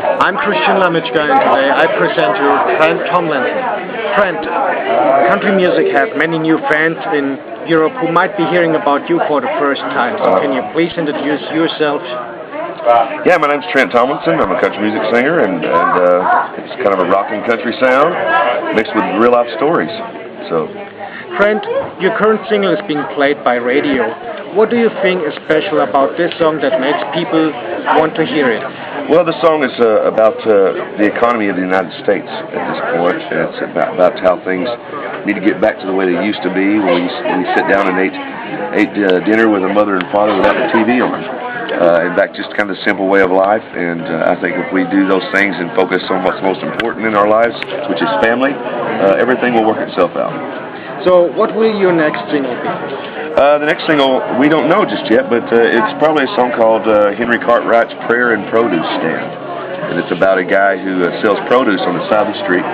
I'm Lamitschka, and today I present you Trent Tomlinson. Trent, country music has many new fans in Europe who might be hearing about you for the first time. So can you please introduce yourself? Yeah, my name's Trent Tomlinson. I'm a country music singer, and it's kind of a rocking country sound mixed with real life stories. So, Trent, your current single is being played by radio. What do you think is special about this song that makes people want to hear it? Well, the song is about the economy of the United States at this point. It's about how things need to get back to the way they used to be, when we sit down and ate dinner with a mother and father without the TV on. In fact, just kind of a simple way of life, and I think if we do those things and focus on what's most important in our lives, which is family, everything will work itself out. So, what will your next single be? The next single, we don't know just yet, but it's probably a song called Henry Cartwright's Prayer and Produce Stand. And it's about a guy who sells produce on the side of the street.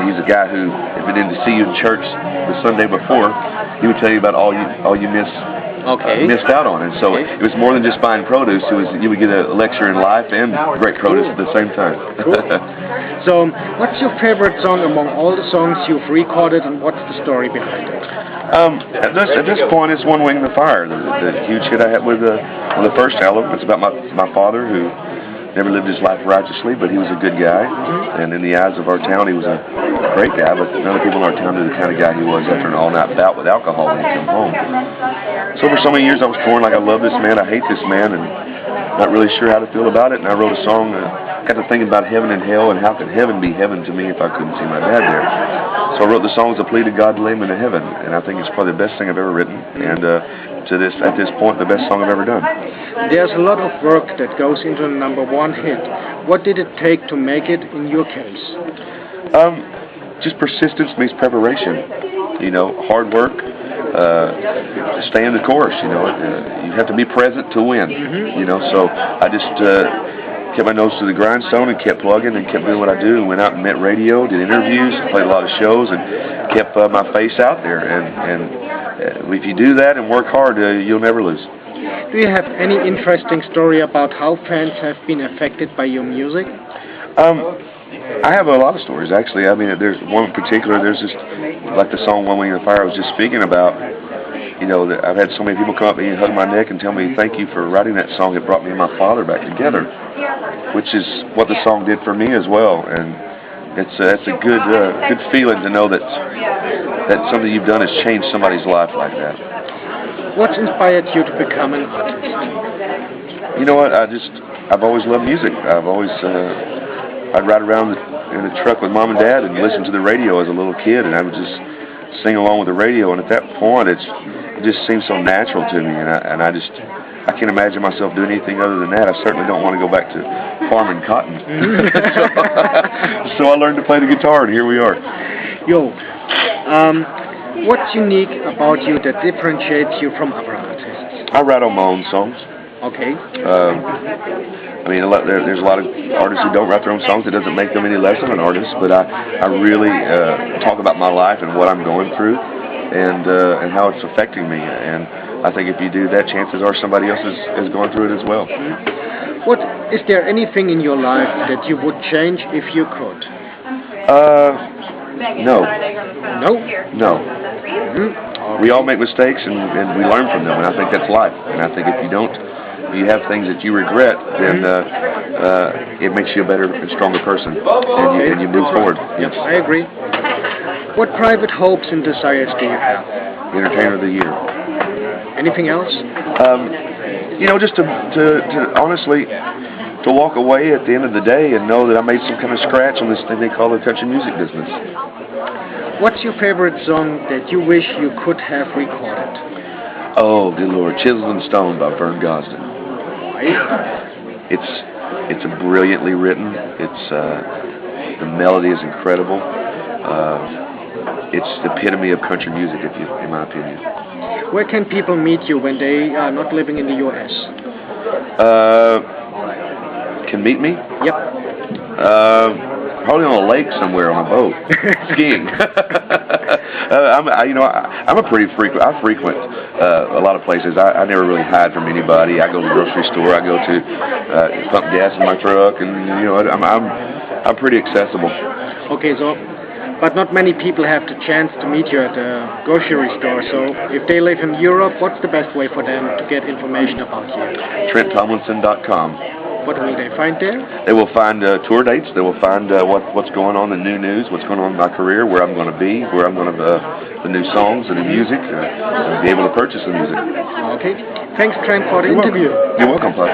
He's a guy who, if he didn't see you in church the Sunday before, he would tell you about all you missed out on. And so it was more than just buying produce. It was, you would get a lecture in life and great produce at the same time. So, what's your favorite song among all the songs you've recorded, and what's the story behind it? At this point, it's One Wing in the Fire, the huge hit I had with the first album. It's about my father, who never lived his life righteously, but he was a good guy. And in the eyes of our town, he was a great guy, but none of the people in our town knew the kind of guy he was after an all-night bout with alcohol when he came home. So for so many years, I was torn, like, I love this man, I hate this man, and not really sure how to feel about it. And I wrote a song, got to thinking about heaven and hell, and how could heaven be heaven to me if I couldn't see my dad there. So I wrote the song as a plea to God to lead me to heaven, and I think it's probably the best thing I've ever written, and at this point, the best song I've ever done. There's a lot of work that goes into the #1 hit. What did it take to make it in your case? Just persistence means preparation. You know, hard work, stay in the course. You know, you have to be present to win. You know, so I just kept my nose to the grindstone and kept plugging and kept doing what I do, and went out and met radio, did interviews, played a lot of shows, and kept my face out there. And if you do that and work hard, you'll never lose. Do you have any interesting story about how fans have been affected by your music? I have a lot of stories, actually. I mean, there's one in particular. There's just, like the song One Wing in the Fire I was just speaking about. You know, that I've had so many people come up to me and hug my neck and tell me thank you for writing that song. It brought me and my father back together, which is what the song did for me as well. And it's a good feeling to know that something you've done has changed somebody's life like that. What's inspired you to become an artist? You know what? I've always loved music. I'd ride around in the truck with Mom and Dad and listen to the radio as a little kid, and I would just sing along with the radio. And at that point, it just seemed so natural to me, and I can't imagine myself doing anything other than that. I certainly don't want to go back to farming cotton. So I learned to play the guitar, and here we are. What's unique about you that differentiates you from other artists? I write on my own songs. Okay. I mean, there's a lot of artists who don't write their own songs. It doesn't make them any less of an artist, but I really talk about my life and what I'm going through, and how it's affecting me. And I think if you do that, chances are somebody else is going through it as well. Is there anything in your life that you would change if you could? No. No? We all make mistakes, and we learn from them, and I think that's life. And I think if you have things that you regret, then it makes you a better and stronger person, and you move forward. Yes. I agree. What private hopes and desires do you have? Entertainer of the Year. Anything else? You know, just to honestly, to walk away at the end of the day and know that I made some kind of scratch on this thing they call the country music business. What's your favorite song that you wish you could have recorded? Oh, good Lord, Chisel and Stone by Vern Gosdin. It's brilliantly written. The melody is incredible. It's the epitome of country music, in my opinion. Where can people meet you when they are not living in the U.S.? Can meet me? Yep. Probably on a lake somewhere on a boat, skiing. I'm a pretty frequent. I frequent a lot of places. I never really hide from anybody. I go to the grocery store. I go to pump gas in my truck, and I'm pretty accessible. Okay, so. But not many people have the chance to meet you at the grocery store. So if they live in Europe, what's the best way for them to get information about you? TrentTomlinson.com. What will they find there? They will find tour dates. They will find what's going on, the new news, what's going on in my career, where I'm going to be, where I'm going to the new songs and the music, and be able to purchase the music. Okay. Thanks, Trent, for the interview. You're welcome, Puck.